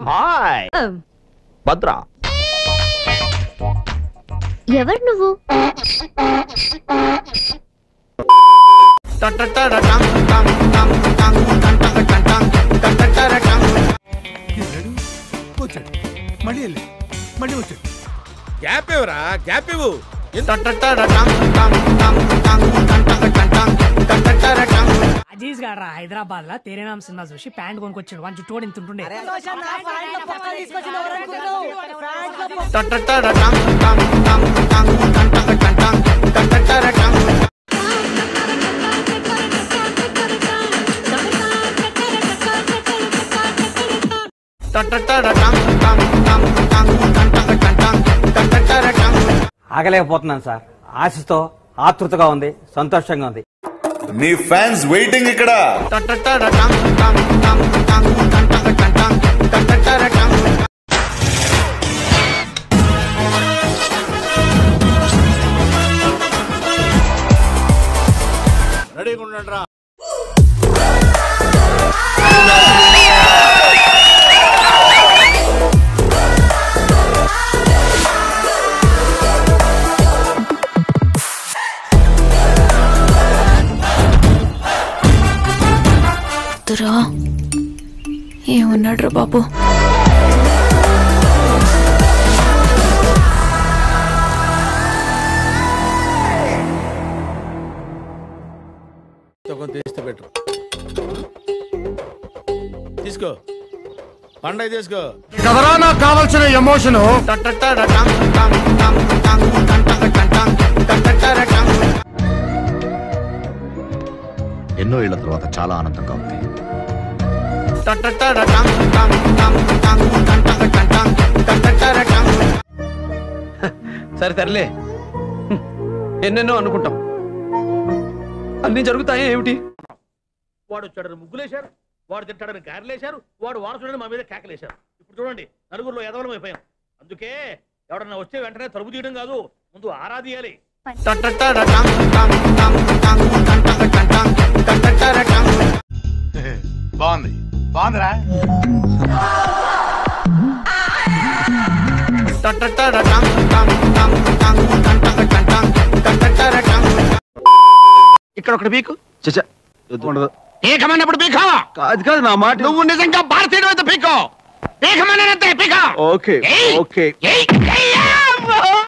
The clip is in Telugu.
హాయ్ భద్ర. ఎవరు నువ్వు? మళ్ళీ వచ్చాడు. గ్యాప్ ఇవ్వరా, గ్యాప్ ఇవ్వు. అజీజ్ గారా హైదరాబాద్ లా తేరే నామ్ సినిమా చూసి ప్యాంట్ కొనుకొచ్చాడు. వన్ చుట్టూ ఇంత ఉంటుండే. ఆగలేకపోతున్నాను సార్. ఆశతో ఆతృతగా ఉంది, సంతోషంగా ఉంది. నీ ఫ్యాన్స్ వెయిటింగ్ ఇక్కడ. రెడీగా ఉండండి రా. ఏమన్నాడు రా బాబు? తీసుకో పండగ తీసుకో. కదరా నాకు కావాల్సిన ఎమోషన్. ఎన్నో ఏళ్ల తర్వాత చాలా ఆనందంగా ఉంది. సరే తరలే, ఎన్నెన్నో అనుకుంటాం, అన్ని జరుగుతాయి ఏమిటి? వాడు వచ్చాడని ముగ్గులేశారు, వాడు తింటాడని గారెలేశారు, వాడు వారసుడని మా మీద కేకలేశారు. ఇప్పుడు చూడండి, నలుగురిలో ఎదవలం అయిపోయాం. అందుకే ఎవడన్నా వస్తే వెంటనే తలుపు తీయడం కాదు, ముందు ఆరాధియాలి. బాగుంది, బాగుందిరా. ఇక్కడ ఒకటి పీకు. పీకమన్నప్పుడు పీకో. కాదు కాదు నా మాట. నువ్వు నిజంగా భారతీయుడు అయితే పీకో. పీకమన్నంతే పీకో. Okay okay.